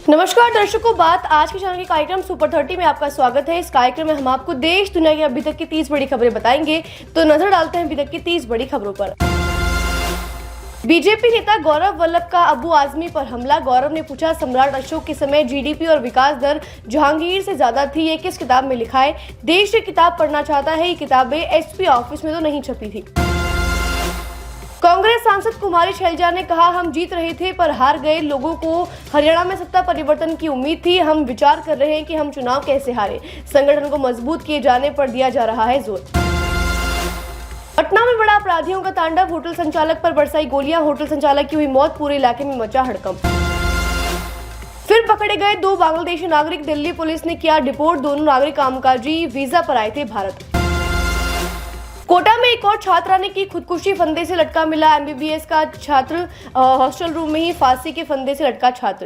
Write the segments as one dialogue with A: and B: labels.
A: नमस्कार दर्शकों, बात आज के चैनल के कार्यक्रम सुपर 30 में आपका स्वागत है। इस कार्यक्रम में हम आपको देश दुनिया की अभी तक की 30 बड़ी खबरें बताएंगे। तो नजर डालते हैं अभी तक की 30 बड़ी खबरों पर। बीजेपी नेता गौरव वल्लभ का अबू आजमी पर हमला। गौरव ने पूछा, सम्राट अशोक के समय जीडीपी और विकास दर जहांगीर से ज्यादा थी, ये किस किताब में लिखा है? देश ये किताब पढ़ना चाहता है। ये किताबें एसपी ऑफिस में तो नहीं छपी थी। कांग्रेस सांसद कुमारी शैलजा ने कहा, हम जीत रहे थे पर हार गए। लोगों को हरियाणा में सत्ता परिवर्तन की उम्मीद थी। हम विचार कर रहे हैं कि हम चुनाव कैसे हारे। संगठन को मजबूत किए जाने पर दिया जा रहा है जोर। पटना में बड़ा अपराधियों का तांडव। होटल संचालक पर बरसाई गोलियां। होटल संचालक की हुई मौत। पूरे इलाके में मचा हड़कंप। फिर पकड़े गए 2 बांग्लादेशी नागरिक। दिल्ली पुलिस ने किया डिपोर्ट। दोनों नागरिक कामकाजी वीजा पर आए थे भारत। कोटा में एक और छात्रा ने की खुदकुशी। फंदे से लटका मिला एमबीबीएस का छात्र। हॉस्टल रूम में ही फांसी के फंदे से लटका छात्र।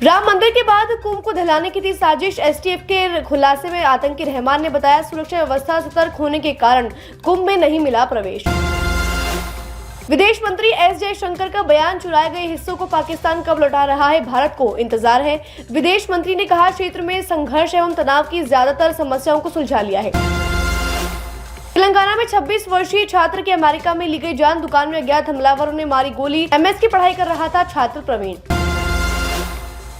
A: राम मंदिर के बाद कुंभ को दहलाने की थी साजिश। एसटीएफ के खुलासे में आतंकी रहमान ने बताया, सुरक्षा व्यवस्था सतर्क होने के कारण कुंभ में नहीं मिला प्रवेश। विदेश मंत्री एस जयशंकर का बयान, चुराए गए हिस्सों को पाकिस्तान कब लौटा रहा है, भारत को इंतजार है। विदेश मंत्री ने कहा, क्षेत्र में संघर्ष एवं तनाव की ज्यादातर समस्याओं को सुलझा लिया है। तेलंगाना में 26 वर्षीय छात्र की अमेरिका में ली गई जान। दुकान में अज्ञात हमलावरों ने मारी गोली। एमएस की पढ़ाई कर रहा था छात्र प्रवीण।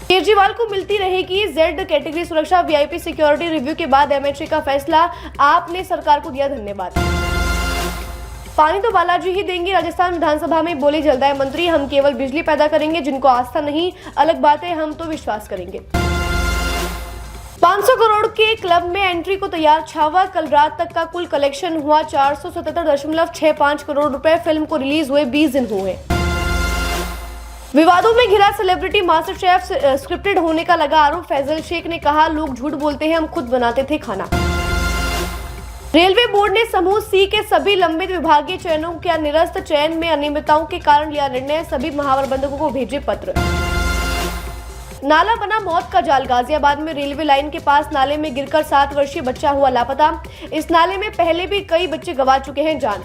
A: केजरीवाल को मिलती रहेगी जेड कैटेगरी सुरक्षा। वीआईपी सिक्योरिटी रिव्यू के बाद एमएचए का फैसला। आपने सरकार को दिया धन्यवाद। पानी तो बालाजी ही देंगे। राजस्थान विधानसभा में बोले जलदाय मंत्री, हम केवल बिजली पैदा करेंगे, जिनको आस्था नहीं अलग बात है, हम तो विश्वास करेंगे। 500 करोड़ के क्लब में एंट्री को तैयार छावा। कल रात तक का कुल कलेक्शन हुआ 477.65 करोड़ रुपए। फिल्म को रिलीज हुए 20 दिन हुए। विवादों में घिरा सेलिब्रिटी मास्टर शेफ। स्क्रिप्टेड होने का लगा आरोप। फैजल शेख ने कहा, लोग झूठ बोलते हैं, हम खुद बनाते थे खाना। रेलवे बोर्ड ने समूह सी के सभी लंबित विभागीय चयनों के निरस्त। चयन में अनियमितताओं के कारण लिया निर्णय। सभी महाप्रबंधकों को भेजे पत्र। नाला बना मौत का जाल। गाजियाबाद में रेलवे लाइन के पास नाले में गिरकर 7 वर्षीय बच्चा हुआ लापता। इस नाले में पहले भी कई बच्चे गंवा चुके हैं जान।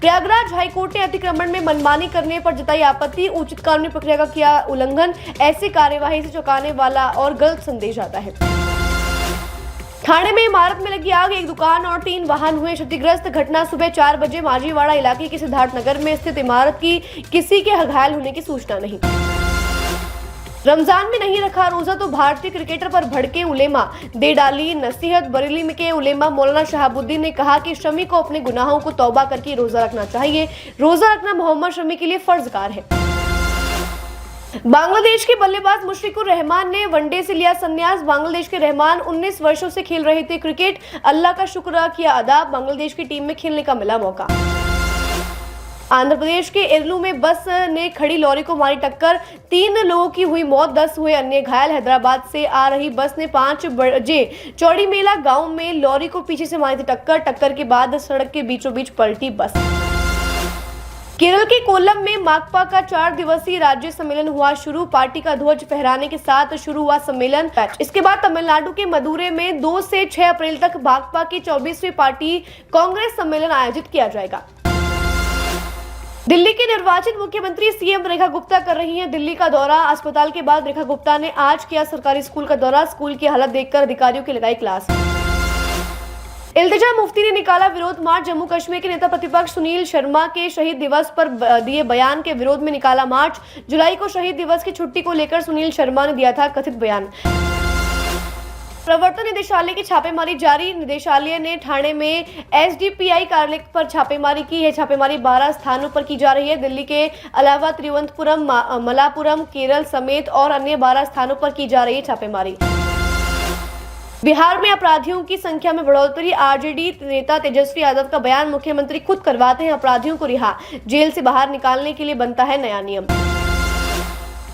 A: प्रयागराज हाईकोर्ट ने अतिक्रमण में मनमानी करने पर जताई आपत्ति। उचित कानूनी प्रक्रिया का किया उल्लंघन। ऐसी कार्यवाही से चौंकाने वाला और गलत संदेश आता है। ठाणे में इमारत में लगी आग। 1 दुकान और 3 वाहन हुए क्षतिग्रस्त। घटना सुबह 4 बजे। मांझीवाड़ा इलाके के सिद्धार्थ नगर में स्थित इमारत की। किसी के घायल होने की सूचना नहीं। रमजान में नहीं रखा रोजा तो भारतीय क्रिकेटर पर भड़के उलेमा। दे डाली नसीहत। बरेली में के उलेमा मौलाना शहाबुद्दीन ने कहा कि शमी को अपने गुनाहों को तौबा करके रोजा रखना चाहिए। रोजा रखना मोहम्मद शमी के लिए फर्जगार है। बांग्लादेश के बल्लेबाज मुशफिकुर रहमान ने वनडे से लिया संन्यास। बांग्लादेश के रहमान 19 वर्षों से खेल रहे थे क्रिकेट। अल्लाह का शुक्र किया अदा। बांग्लादेश की टीम में खेलने का मिला मौका। आंध्र प्रदेश के एर्लू में बस ने खड़ी लॉरी को मारी टक्कर। 3 लोगों की हुई मौत, 10 हुए अन्य घायल। हैदराबाद से आ रही बस ने 5 बजे चौड़ी मेला गांव में लॉरी को पीछे से मारी थी टक्कर। टक्कर के बाद सड़क के बीचों बीच पलटी बस। केरल के कोल्लम में माकपा का 4 दिवसीय राज्य सम्मेलन हुआ शुरू। पार्टी का ध्वज फहराने के साथ शुरू हुआ सम्मेलन। इसके बाद तमिलनाडु के मदुरै में 2 से 6 अप्रैल तक भाजपा की 24वीं पार्टी कांग्रेस सम्मेलन आयोजित किया जाएगा। दिल्ली की निर्वाचित मुख्यमंत्री सीएम रेखा गुप्ता कर रही हैं दिल्ली का दौरा। अस्पताल के बाद रेखा गुप्ता ने आज किया सरकारी स्कूल का दौरा। स्कूल की हालत देखकर अधिकारियों की लगाई क्लास। इल्तिजा मुफ्ती ने निकाला विरोध मार्च। जम्मू कश्मीर के नेता प्रतिपक्ष सुनील शर्मा के शहीद दिवस पर दिए बयान के विरोध में निकाला मार्च। जुलाई को शहीद दिवस की छुट्टी को लेकर सुनील शर्मा ने दिया था कथित बयान। प्रवर्तन निदेशालय की छापेमारी जारी। निदेशालय ने ठाणे में एसडीपीआई कार्यालय पर छापेमारी की है। छापेमारी 12 स्थानों पर की जा रही है। दिल्ली के अलावा तिरुवनंतपुरम, मलापुरम, केरल समेत और अन्य 12 स्थानों पर की जा रही है छापेमारी। बिहार में अपराधियों की संख्या में बढ़ोतरी। आरजेडी नेता तेजस्वी यादव का बयान, मुख्यमंत्री खुद करवाते हैं अपराधियों को रिहा। जेल से बाहर निकालने के लिए बनता है नया नियम।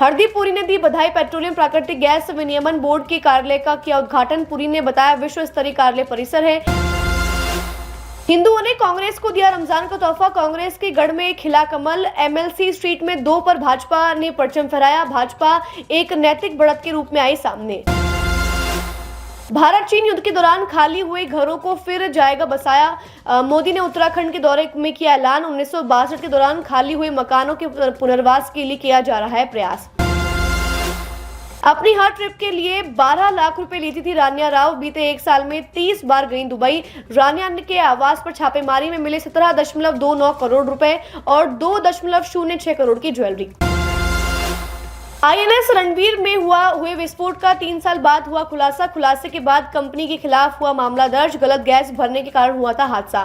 A: हरदीप पुरी ने दी बधाई। पेट्रोलियम प्राकृतिक गैस विनियमन बोर्ड के कार्यालय का किया उद्घाटन। पुरी ने बताया विश्व स्तरीय कार्यालय परिसर है। हिंदुओं ने कांग्रेस को दिया रमजान का तोहफा। कांग्रेस के गढ़ में खिला कमल। एमएलसी स्ट्रीट में 2 पर भाजपा ने परचम फहराया। भाजपा एक नैतिक बढ़त के रूप में आई सामने। भारत चीन युद्ध के दौरान खाली हुए घरों को फिर जाएगा बसाया। मोदी ने उत्तराखंड के दौरे में किया ऐलान। 1962 के दौरान खाली हुए मकानों के पुनर्वास के लिए किया जा रहा है प्रयास। अपनी हर ट्रिप के लिए 12 लाख रुपए लेती थी रानिया राव। बीते एक साल में 30 बार गई दुबई। रानिया के आवास पर छापेमारी में मिले 17.29 करोड़ रुपए और 2.06 करोड़ की ज्वेलरी। INS रणवीर में हुए विस्फोट का 3 साल बाद हुआ खुलासा। खुलासे के बाद कंपनी के खिलाफ हुआ मामला दर्ज। गलत गैस भरने के कारण हुआ था हादसा।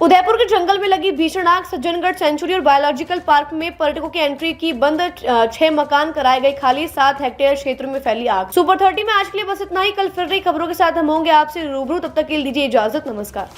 A: उदयपुर के जंगल में लगी भीषण आग। सज्जनगढ़ सेंचुरी और बायोलॉजिकल पार्क में पर्यटकों की एंट्री की बंद। 6 मकान कराए गए खाली। 7 हेक्टेयर क्षेत्र में फैली आग। सुपर 30 में आज के लिए बस इतना ही। कल फिर नई खबरों के साथ हम होंगे आपसे रूबरू। तब तक के लिए दीजिए इजाजत। नमस्कार।